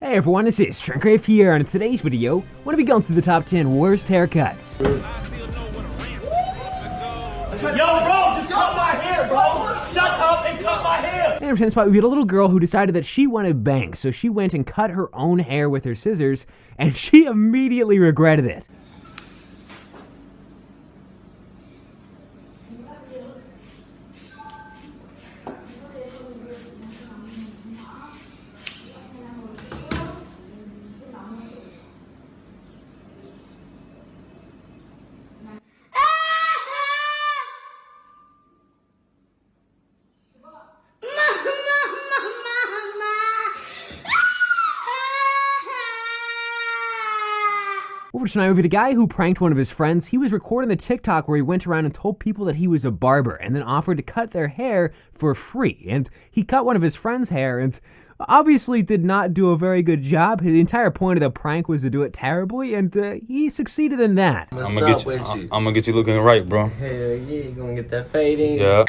Hey everyone, this is Trendcrave here, and in today's video, we're going to be going through the top 10 worst haircuts. Yo, bro, just cut my hair, bro! Shut up and cut my hair! And in 10th spot, we had a little girl who decided that she wanted bangs, so she went and cut her own hair with her scissors, and she immediately regretted it. Over tonight, we had a guy who pranked one of his friends. He was recording the TikTok where he went around and told people that he was a barber and then offered to cut their hair for free. And he cut one of his friend's hair and obviously did not do a very good job. The entire point of the prank was to do it terribly, and he succeeded in that. I'm gonna get you looking right, bro. Hell yeah, you gonna get that fade in? Yeah.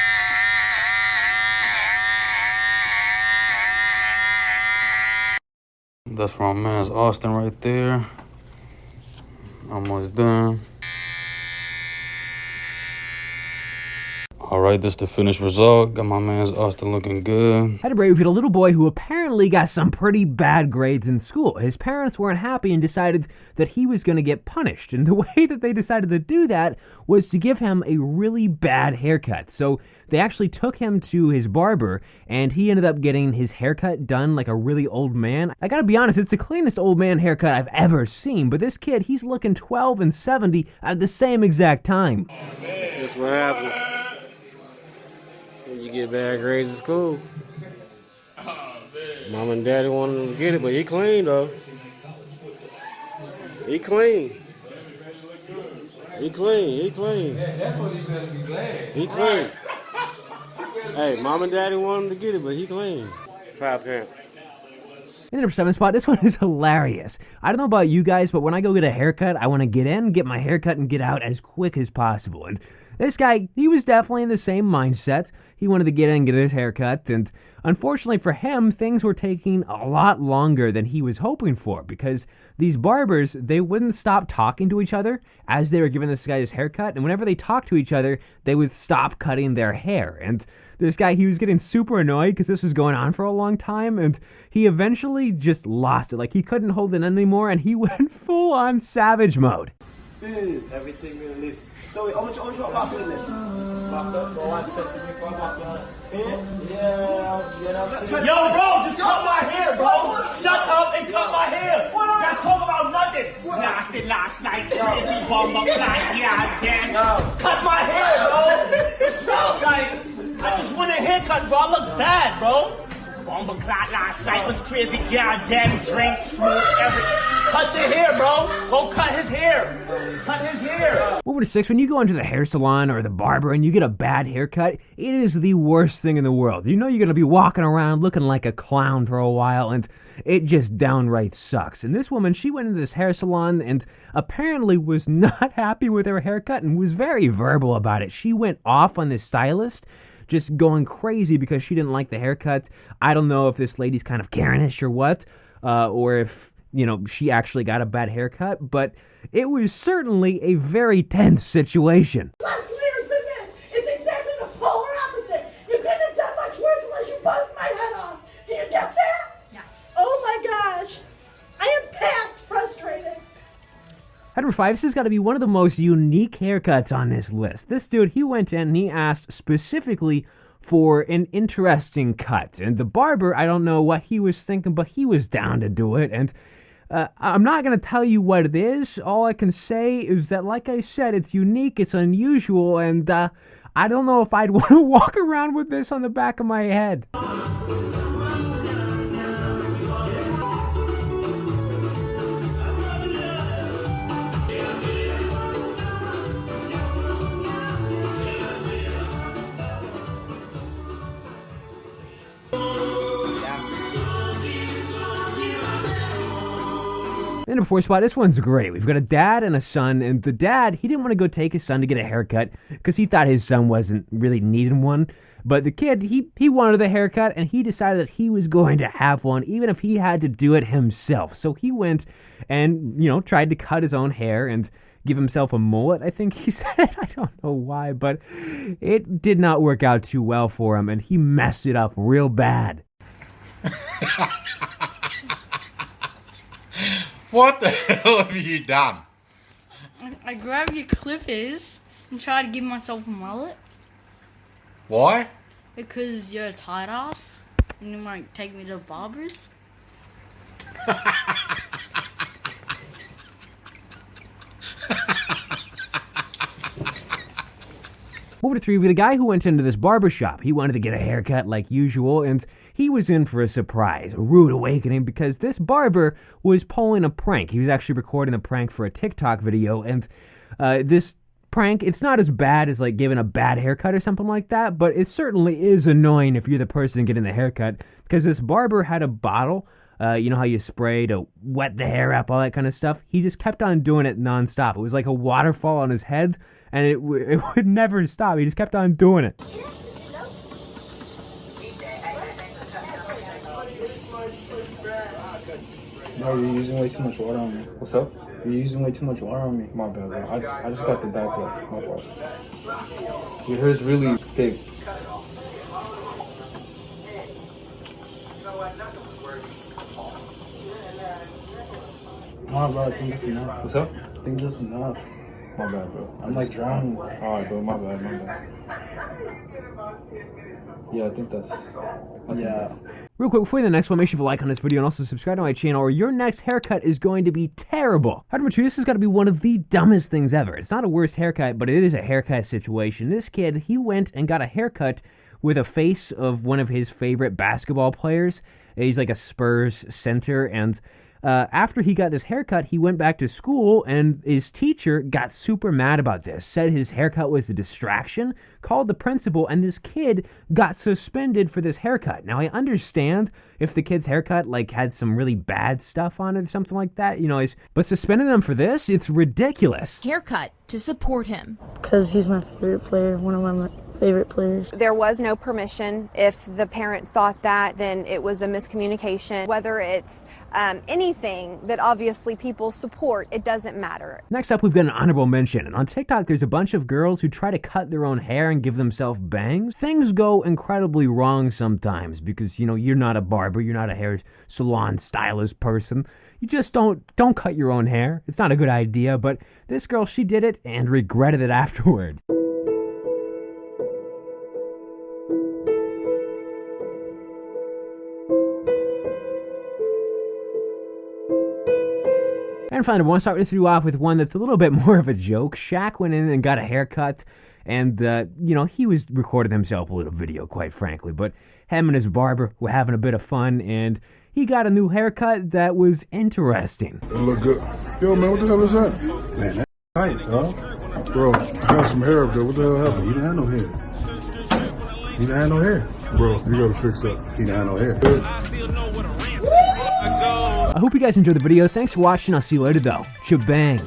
That's from my man's Austin right there. Almost done. Alright, this is the finished result. Got my man's Austin looking good. Had a break with a little boy who apparently got some pretty bad grades in school. His parents weren't happy and decided that he was going to get punished. And the way that they decided to do that was to give him a really bad haircut. So they actually took him to his barber, and he ended up getting his haircut done like a really old man. I gotta be honest, it's the cleanest old man haircut I've ever seen. But this kid, he's looking 12 and 70 at the same exact time. That's what happens when you get bad grades in school. Mom and daddy wanted him to get it, but he clean though. He clean. He clean. He clean. He clean. Hey, mom and daddy wanted him to get it, but he clean. Proud parents. In the number 7 spot, this one is hilarious. I don't know about you guys, but when I go get a haircut, I want to get in, get my haircut, and get out as quick as possible. And this guy, he was definitely in the same mindset. He wanted to get in and get his haircut, and unfortunately for him, things were taking a lot longer than he was hoping for, because these barbers, they wouldn't stop talking to each other as they were giving this guy his haircut, and whenever they talked to each other, they would stop cutting their hair. And this guy, he was getting super annoyed because this was going on for a long time, and he eventually just lost it. Like, he couldn't hold it anymore, and he went full-on savage mode. Everything really. So wait, how much back in there? Back up, go on, set the mic back up. Yeah. Yo, bro, just cut my hair, bro. Shut up and cut my hair. Not talk about nothing. Nasty last night, crazy bomber class, yeah, damn. Cut my hair, bro. What's up, like? I just want a haircut, bro. I look bad, bro. Bomber clot last night was crazy, goddamn drink, smooth, everything. Cut the hair, bro. Go cut his hair. Cut his hair. Over to 6, when you go into the hair salon or the barber and you get a bad haircut, it is the worst thing in the world. You know you're going to be walking around looking like a clown for a while, and it just downright sucks. And this woman, she went into this hair salon and apparently was not happy with her haircut and was very verbal about it. She went off on this stylist, just going crazy because she didn't like the haircut. I don't know if this lady's kind of Karenish or what, or if, you know, she actually got a bad haircut, but it was certainly a very tense situation. Last year's been this. It's exactly the polar opposite. You couldn't have done much worse unless you buzzed my head off. Do you get that? Yes. Oh my gosh. I am past frustrated. At number 5, this has got to be one of the most unique haircuts on this list. This dude, he went in and he asked specifically for an interesting cut. And the barber, I don't know what he was thinking, but he was down to do it. And I'm not going to tell you what it is. All I can say is that, like I said, it's unique, it's unusual, and I don't know if I'd want to walk around with this on the back of my head. In the fourth spot, this one's great. We've got a dad and a son, and the dad, he didn't want to go take his son to get a haircut because he thought his son wasn't really needing one. But the kid, he wanted the haircut, and he decided that he was going to have one, even if he had to do it himself. So he went and, tried to cut his own hair and give himself a mullet, I think he said. I don't know why, but it did not work out too well for him, and he messed it up real bad. What the hell have you done? I grabbed your clippers and tried to give myself a mullet. Why? Because you're a tight ass and you might take me to the barbers. Moving to 3, we had a guy who went into this barber shop. He wanted to get a haircut like usual, and he was in for a surprise, a rude awakening, because this barber was pulling a prank. He was actually recording a prank for a TikTok video, and this prank, it's not as bad as like giving a bad haircut or something like that, but it certainly is annoying if you're the person getting the haircut, because this barber had a bottle. You know how you spray to wet the hair up, all that kind of stuff? He just kept on doing it nonstop. It was like a waterfall on his head, and it would never stop. He just kept on doing it. No, you're using way too much water on me. What's up? You're using way too much water on me. My bad, bro. I just got the back left. My fault. Your hair's really thick. Nah, bro, I think that's enough. What's up? I think that's enough. My bad, bro. I'm like drowning. Alright, bro. My bad. Yeah, I think that's... Yeah. Real quick, before the next one, make sure you like on this video and also subscribe to my channel, or your next haircut is going to be terrible. Number 2, this has got to be one of the dumbest things ever. It's not a worst haircut, but it is a haircut situation. This kid, he went and got a haircut with a face of one of his favorite basketball players. He's like a Spurs center, and after he got this haircut, he went back to school, and his teacher got super mad about this, said his haircut was a distraction, called the principal, and this kid got suspended for this haircut. Now, I understand if the kid's haircut had some really bad stuff on it or something like that, but suspending them for this, it's ridiculous. Haircut to support him. Because he's my favorite player, one of my favorite players. There was no permission. If the parent thought that, then it was a miscommunication. Whether it's anything that obviously people support, it doesn't matter. Next up, we've got an honorable mention. And on TikTok, there's a bunch of girls who try to cut their own hair and give themselves bangs. Things go incredibly wrong sometimes because, you're not a barber, you're not a hair salon stylist person. You just don't cut your own hair. It's not a good idea, but this girl, she did it and regretted it afterwards. And finally, I want to start this video off with one that's a little bit more of a joke. Shaq went in and got a haircut, and, he was recording himself a little video, quite frankly, but him and his barber were having a bit of fun, and he got a new haircut that was interesting. It look good. Yo, man, what the hell is that? Man, that's tight, huh? Bro, I got some hair up there. What the hell happened? You didn't have no hair. You didn't have no hair. Bro, you gotta fix that. You didn't have no hair. I hope you guys enjoyed the video. Thanks for watching. I'll see you later, though. Shebang.